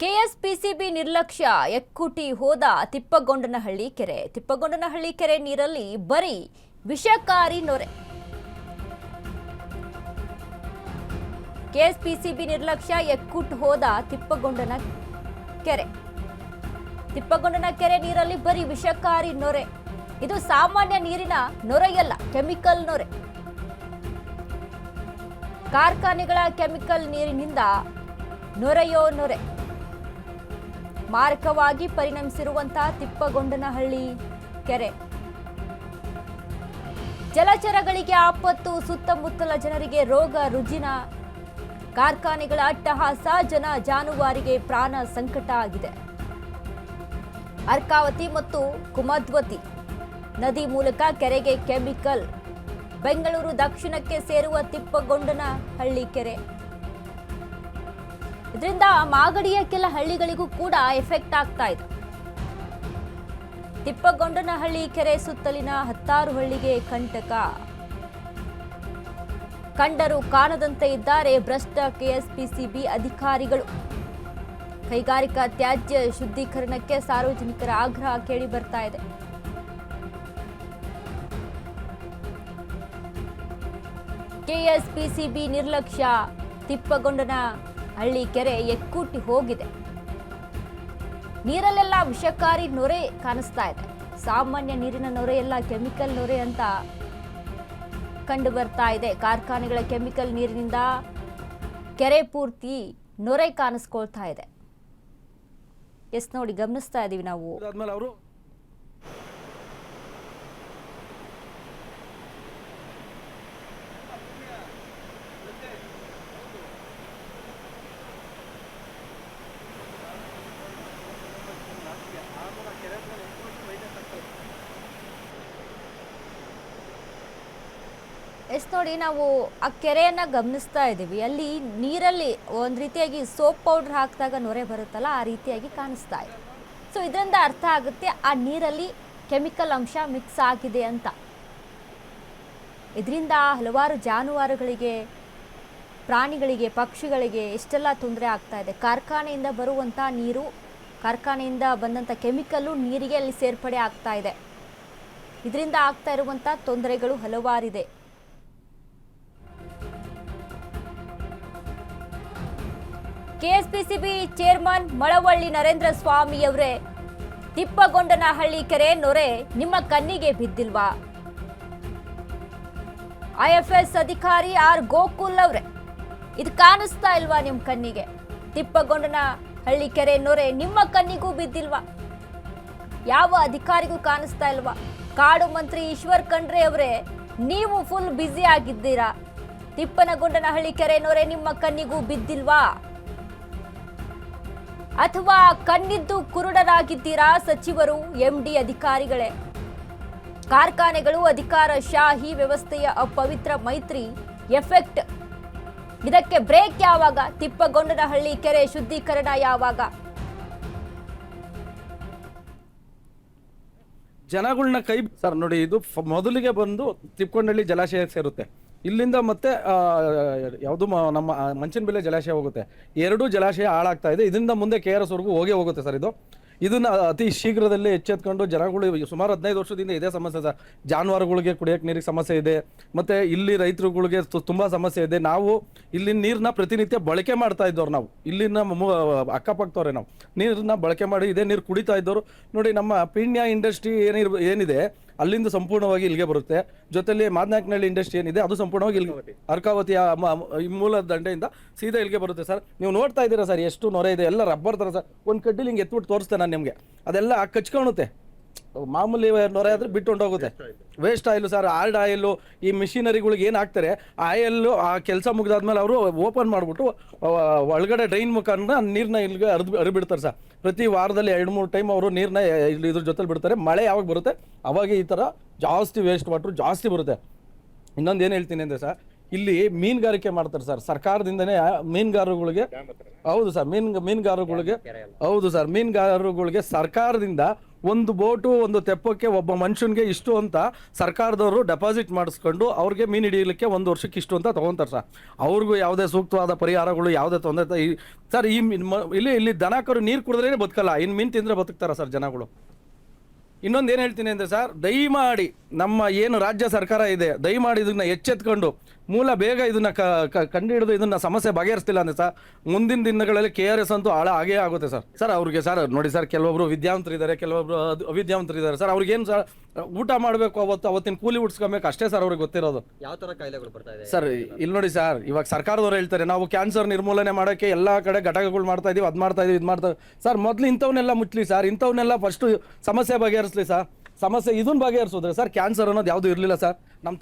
ಕೆಎಸ್ಪಿಸಿಬಿ ನಿರ್ಲಕ್ಷ್ಯ ಎಕ್ಕುಟಿ ಹೋದ ತಿಪ್ಪಗೊಂಡನಹಳ್ಳಿ ಕೆರೆ. ತಿಪ್ಪಗೊಂಡನಹಳ್ಳಿ ಕೆರೆ ನೀರಲ್ಲಿ ಬರೀ ವಿಷಕಾರಿ ನೊರೆ. ಕೆಎಸ್ಪಿಸಿಬಿ ನಿರ್ಲಕ್ಷ್ಯ ಎಕ್ಕುಟ್ಟು ಹೋದ ತಿಪ್ಪಗೊಂಡನ ಕೆರೆ. ತಿಪ್ಪಗೊಂಡನ ಕೆರೆ ನೀರಲ್ಲಿ ಬರೀ ವಿಷಕಾರಿ ನೊರೆ. ಇದು ಸಾಮಾನ್ಯ ನೀರಿನ ನೊರೆಯಲ್ಲ, ಕೆಮಿಕಲ್ ನೊರೆ. ಕಾರ್ಖಾನೆಗಳ ಕೆಮಿಕಲ್ ನೀರಿನಿಂದ ನೊರೆಯೋ ನೊರೆ. ಮಾರಕವಾಗಿ ಪರಿಣಮಿಸಿರುವಂತಹ ತಿಪ್ಪಗೊಂಡನಹಳ್ಳಿ ಕೆರೆ. ಜಲಚರಗಳಿಗೆ ಆಪತ್ತು, ಸುತ್ತಮುತ್ತಲ ಜನರಿಗೆ ರೋಗ ರುಜಿನ. ಕಾರ್ಖಾನೆಗಳ ಅಟ್ಟಹಾಸ ಜನ ಜಾನುವಾರಿಗೆ ಪ್ರಾಣ ಸಂಕಟ ಆಗಿದೆ. ಅರ್ಕಾವತಿ ಮತ್ತು ಕುಮದ್ವತಿ ನದಿ ಮೂಲಕ ಕೆರೆಗೆ ಕೆಮಿಕಲ್. ಬೆಂಗಳೂರು ದಕ್ಷಿಣಕ್ಕೆ ಸೇರುವ ತಿಪ್ಪಗೊಂಡನಹಳ್ಳಿ ಕೆರೆ. ಇದರಿಂದ ಮಾಗಡಿಯ ಕೆಲ ಹಳ್ಳಿಗಳಿಗೂ ಕೂಡ ಎಫೆಕ್ಟ್ ಆಗ್ತಾ ಇದೆ. ತಿಪ್ಪಗೊಂಡನಹಳ್ಳಿ ಕೆರೆ ಸುತ್ತಲಿನ 10 ಹಳ್ಳಿಗೆ ಕಂಟಕ. ಕಂಡರೂ ಕಾಣದಂತೆ ಇದ್ದಾರೆ ಭ್ರಷ್ಟ ಕೆಎಸ್ಪಿಸಿಬಿ ಅಧಿಕಾರಿಗಳು. ಕೈಗಾರಿಕಾ ತ್ಯಾಜ್ಯ ಶುದ್ಧೀಕರಣಕ್ಕೆ ಸಾರ್ವಜನಿಕರ ಆಗ್ರಹ ಕೇಳಿ ಬರ್ತಾ ಇದೆ. ಕೆಎಸ್ಪಿಸಿಬಿ ನಿರ್ಲಕ್ಷ್ಯ, ತಿಪ್ಪಗೊಂಡನಹಳ್ಳಿ ಕೆರೆ ಎಕ್ಕುಟ್ಟಿ ಹೋಗಿದೆ. ನೀರಲ್ಲೆಲ್ಲ ವಿಷಕಾರಿ ನೊರೆ ಕಾಣಿಸ್ತಾ ಇದೆ. ಸಾಮಾನ್ಯ ನೀರಿನ ನೊರೆ ಎಲ್ಲ ಕೆಮಿಕಲ್ ನೊರೆ ಅಂತ ಕಂಡು ಬರ್ತಾ ಇದೆ. ಕಾರ್ಖಾನೆಗಳ ಕೆಮಿಕಲ್ ನೀರಿನಿಂದ ಕೆರೆ ಪೂರ್ತಿ ನೊರೆ ಕಾಣಿಸ್ಕೊಳ್ತಾ ಇದೆ. ಎಸ್ ನೋಡಿ, ಗಮನಿಸ್ತಾ ಇದೀವಿ ನಾವು. ಎಸ್ ನೋಡಿ, ನಾವು ಆ ಕೆರೆಯನ್ನ ಗಮನಿಸ್ತಾ ಇದ್ದೀವಿ. ಅಲ್ಲಿ ನೀರಲ್ಲಿ ಒಂದು ರೀತಿಯಾಗಿ ಸೋಪ್ ಪೌಡರ್ ಹಾಕಿದಾಗ ನೊರೆ ಬರುತ್ತಲ್ಲ, ಆ ರೀತಿಯಾಗಿ ಕಾಣಿಸ್ತಾ ಇದೆ. ಸೊ ಇದರಿಂದ ಅರ್ಥ ಆಗುತ್ತೆ ಆ ನೀರಲ್ಲಿ ಕೆಮಿಕಲ್ ಅಂಶ ಮಿಕ್ಸ್ ಆಗಿದೆ ಅಂತ. ಇದರಿಂದ ಹಲವಾರು ಜಾನುವಾರುಗಳಿಗೆ, ಪ್ರಾಣಿಗಳಿಗೆ, ಪಕ್ಷಿಗಳಿಗೆ ಎಷ್ಟೆಲ್ಲ ತೊಂದರೆ ಆಗ್ತಾ ಇದೆ. ಕಾರ್ಖಾನೆಯಿಂದ ಬರುವಂಥ ನೀರು, ಕಾರ್ಖಾನೆಯಿಂದ ಬಂದಂಥ ಕೆಮಿಕಲ್ಲು ನೀರಿಗೆ ಅಲ್ಲಿ ಸೇರ್ಪಡೆ ಆಗ್ತಾ ಇದೆ. ಇದರಿಂದ ಆಗ್ತಾ ಇರುವಂಥ ತೊಂದರೆಗಳು ಹಲವಾರಿದೆ. ಕೆಎಸ್ಪಿಸಿಬಿ ಚೇರ್ಮನ್ ಮಳವಳ್ಳಿ ನರೇಂದ್ರ ಸ್ವಾಮಿ ಅವರೇ, ತಿಪ್ಪಗೊಂಡನಹಳ್ಳಿ ಕೆರೆ ನೊರೆ ನಿಮ್ಮ ಕಣ್ಣಿಗೆ ಬಿದ್ದಿಲ್ವಾ? ಐಎಫ್ಎಸ್ ಅಧಿಕಾರಿ ಆರ್ ಗೋಕುಲ್ ಅವರೇ, ಇದು ಕಾಣಿಸ್ತಾ ಇಲ್ವಾ ನಿಮ್ಮ ಕಣ್ಣಿಗೆ? ತಿಪ್ಪಗೊಂಡನಹಳ್ಳಿ ಕೆರೆ ನೊರೆ ನಿಮ್ಮ ಕಣ್ಣಿಗೂ ಬಿದ್ದಿಲ್ವಾ? ಯಾವ ಅಧಿಕಾರಿಗೂ ಕಾಣಿಸ್ತಾ ಇಲ್ವಾ? ಕಾಡು ಮಂತ್ರಿ ಈಶ್ವರ್ ಖಂಡ್ರೆ ಅವರೇ, ನೀವು ಫುಲ್ ಬ್ಯುಸಿ ಆಗಿದ್ದೀರಾ. ತಿಪ್ಪಗೊಂಡನಹಳ್ಳಿ ಕೆರೆ ನೊರೆ ನಿಮ್ಮ ಕಣ್ಣಿಗೂ ಬಿದ್ದಿಲ್ವಾ? ಅಥವಾ ಕಣ್ಣಿದ್ದು ಕುರುಡರಾಗಿದ್ದೀರಾ ಸಚಿವರು, ಎಂಡಿ ಅಧಿಕಾರಿಗಳೇ? ಕಾರ್ಖಾನೆಗಳು ಅಧಿಕಾರ ಶಾಹಿ ವ್ಯವಸ್ಥೆಯ ಅಪವಿತ್ರ ಮೈತ್ರಿ ಎಫೆಕ್ಟ್. ಇದಕ್ಕೆ ಬ್ರೇಕ್ ಯಾವಾಗ? ತಿಪ್ಪಗೊಂಡನಹಳ್ಳಿ ಕೆರೆ ಶುದ್ಧೀಕರಣ ಯಾವಾಗ? ಜನಗಳನ್ನ ಕೈ ಸರ್ ನೋಡಿ, ಇದು ಮೊದಲಿಗೆ ಬಂದು ತಿಪ್ಪಗೊಂಡನಹಳ್ಳಿ ಜಲಾಶಯ ಸೇರುತ್ತೆ. ಇಲ್ಲಿಂದ ಮತ್ತೆ ಯಾವುದು ನಮ್ಮ ಮಂಚನಬೆಲೆ ಜಲಾಶಯ ಹೋಗುತ್ತೆ. 2 ಜಲಾಶಯ ಹಾಳಾಗ್ತಾ ಇದೆ. ಇದರಿಂದ ಮುಂದೆ KRS ವರೆಗೂ ಹೋಗುತ್ತೆ ಸರ್. ಇದನ್ನ ಅತಿ ಶೀಘ್ರದಲ್ಲೇ ಎಚ್ಚೆತ್ಕೊಂಡು ಜನಗಳು, ಸುಮಾರು 15 ವರ್ಷದಿಂದ ಇದೇ ಸಮಸ್ಯೆ ಸರ್. ಜಾನುವಾರುಗಳಿಗೆ ಕುಡಿಯೋಕೆ ನೀರಿಗೆ ಸಮಸ್ಯೆ ಇದೆ, ಮತ್ತು ಇಲ್ಲಿ ರೈತರುಗಳಿಗೆ ತುಂಬ ಸಮಸ್ಯೆ ಇದೆ. ನಾವು ಇಲ್ಲಿನ ನೀರನ್ನ ಪ್ರತಿನಿತ್ಯ ಬಳಕೆ ಮಾಡ್ತಾ ಇದ್ದವ್ರು. ನಾವು ಇಲ್ಲಿನ ಅಕ್ಕಪಕ್ಕದವ್ರೆ, ನಾವು ನೀರನ್ನ ಬಳಕೆ ಮಾಡಿ ಇದೇ ನೀರು ಕುಡಿತಾ ಇದ್ದವರು. ನೋಡಿ, ನಮ್ಮ ಪೀಣ್ಯ ಇಂಡಸ್ಟ್ರಿ ಏನಿದೆ ಅಲ್ಲಿಂದ ಸಂಪೂರ್ಣವಾಗಿ ಇಲ್ಲಿಗೆ ಬರುತ್ತೆ. ಜೊತೆಲಿ ಮಾದನಾಯಕನಹಳ್ಳಿ ಇಂಡಸ್ಟ್ರಿ ಏನಿದೆ ಅದು ಸಂಪೂರ್ಣವಾಗಿ ಇಲ್ಲಿ ಅರ್ಕಾವತಿಯ ಮೂಲ ದಂಡೆಯಿಂದ ಸೀದಾ ಇಲ್ಲಿಗೆ ಬರುತ್ತೆ ಸರ್. ನೀವು ನೋಡ್ತಾ ಇದ್ದೀರಾ ಸರ್, ಎಷ್ಟು ನೊರೆ ಇದೆ. ಎಲ್ಲ ರಬ್ಬರ್ ಥರ ಸರ್. ಒಂದು ಕಡ್ಡಿಲಿ ಹಿಂಗೆ ಎತ್ಬಿಟ್ಟು ತೋರಿಸ್ತೇನೆ ನಾನು ನಿಮಗೆ. ಅದೆಲ್ಲ ಕಚ್ಕೊಳುತ್ತೆ. ಮಾಮೂಲಿ ನೊರೆ ಆದರೆ ಬಿಟ್ಟು ಹೋಗುತ್ತೆ. Waste oil sir, old oil. ಈ ಮಿಷಿನರಿಗಳಿಗೆ ಏನು ಹಾಕ್ತಾರೆ, ಆಯಿಲ್ಲು ಆ ಕೆಲಸ ಮುಗಿದಾದ್ಮೇಲೆ ಅವರು ಓಪನ್ ಮಾಡಿಬಿಟ್ಟು ಒಳಗಡೆ ಡ್ರೈನ್ ಮುಖಾಂತರ ನೀರನ್ನ ಇಲ್ಲಿಗೆ ಹರಿಬಿಡ್ತಾರೆ ಸರ್. ಪ್ರತಿ ವಾರದಲ್ಲಿ 2-3 ಟೈಮ್ ಅವರು ನೀರನ್ನ ಇದ್ರ ಜೊತೆಲಿ ಬಿಡ್ತಾರೆ. ಮಳೆ ಯಾವಾಗ ಬರುತ್ತೆ ಅವಾಗ ಈ ಥರ ಜಾಸ್ತಿ ವೇಸ್ಟ್ ವಾಟ್ರು ಜಾಸ್ತಿ ಬರುತ್ತೆ. ಇನ್ನೊಂದು ಏನು ಹೇಳ್ತೀನಿ ಅಂದರೆ ಸರ್, ಇಲ್ಲಿ ಮೀನುಗಾರಿಕೆ ಮಾಡ್ತಾರೆ ಸರ್. ಸರ್ಕಾರದಿಂದನೇ ಮೀನುಗಾರರುಗಳಿಗೆ, ಹೌದು ಸರ್, ಮೀನುಗಾರರುಗಳಿಗೆ, ಹೌದು ಸರ್, ಮೀನುಗಾರರುಗಳಿಗೆ ಸರ್ಕಾರದಿಂದ ಒಂದು ಬೋಟು ಒಂದು ತೆಪ್ಪಕ್ಕೆ ಒಬ್ಬ ಮನುಷ್ಯನಿಗೆ ಇಷ್ಟು ಅಂತ ಸರ್ಕಾರದವರು ಡೆಪಾಸಿಟ್ ಮಾಡಿಸ್ಕೊಂಡು ಅವ್ರಿಗೆ ಮೀನು ಹಿಡಿಯಲಿಕ್ಕೆ 1 ವರ್ಷಕ್ಕೆ ಇಷ್ಟು ಅಂತ ತೊಗೊತಾರೆ ಸರ್. ಅವ್ರಿಗೂ ಯಾವುದೇ ಸೂಕ್ತವಾದ ಪರಿಹಾರಗಳು ಯಾವುದೇ ತೊಂದರೆ ಸರ್. ಇಲ್ಲಿ ದನಕರು ನೀರು ಕುಡಿದ್ರೇ ಬದುಕಲ್ಲ, ಇನ್ನು ಮೀನು ತಿಂದರೆ ಬದುಕ್ತಾರ ಸರ್ ಜನಗಳು. ಇನ್ನೊಂದು ಏನು ಹೇಳ್ತೀನಿ ಅಂದರೆ ಸರ್, ದಯಮಾಡಿ ನಮ್ಮ ಏನು ರಾಜ್ಯ ಸರ್ಕಾರ ಇದೆ, ದಯಮಾಡಿ ಇದನ್ನು ಎಚ್ಚೆತ್ಕೊಂಡು ಬೇಗ ಇದನ್ನು ಕಂಡುಹಿಡಿದು ಇದನ್ನು ಸಮಸ್ಯೆ ಬಗೆಹರಿಸ್ತಿಲ್ಲ ಅಂದರೆ ಸರ್, ಮುಂದಿನ ದಿನಗಳಲ್ಲಿ KRS ಅಂತೂ ಆಗೇ ಆಗುತ್ತೆ ಸರ್. ಅವ್ರಿಗೆ ಸರ್ ನೋಡಿ ಸರ್, ಕೆಲವೊಬ್ರು ವಿದ್ಯಾವಂತರಿದ್ದಾರೆ, ಕೆಲವೊಬ್ರು ಅವಿದ್ಯಾವಂತರಿದ್ದಾರೆ ಸರ್. ಅವ್ರಿಗೇನು ಸರ್, ಊಟ ಮಾಡಬೇಕು, ಅವತ್ತಿನ ಕೂಲಿ ಉಡ್ಸ್ಕೊಬೇಕು ಅಷ್ಟೇ ಸರ್ ಅವ್ರಿಗೆ ಗೊತ್ತಿರೋದು. ಯಾವ ಥರ ಕಾಯಿಲೆಗಳು ಬರ್ತಾ ಇದೆ ಸರ್? ಇಲ್ಲಿ ನೋಡಿ ಸರ್, ಇವಾಗ ಸರ್ಕಾರದವ್ರು ಹೇಳ್ತಾರೆ ನಾವು ಕ್ಯಾನ್ಸರ್ ನಿರ್ಮೂಲನೆ ಮಾಡೋಕ್ಕೆ ಎಲ್ಲ ಕಡೆ ಘಟಕಗಳು ಮಾಡ್ತಾ ಇದೀವಿ, ಅದು ಮಾಡ್ತಾ ಇದೀವಿ, ಇದು ಮಾಡ್ತಾ ಸರ್. ಮೊದಲು ಇಂಥವನ್ನೆಲ್ಲ ಮುಚ್ಚಲಿ ಸರ್, ಇಂಥವನ್ನೆಲ್ಲ ಫಸ್ಟು ಸಮಸ್ಯೆ ಬಗೆಹರಿಸಲಿ ಸರ್. ಸಮಸ್ಯೆ ಇದನ್ನು ಬಗೆಹರಿಸಿದ್ರೆ ಸರ್ ಕ್ಯಾನ್ಸರ್ ಅನ್ನೋದು ಯಾವುದು ಇರಲಿಲ್ಲ ಸರ್. ನಮ್ಮ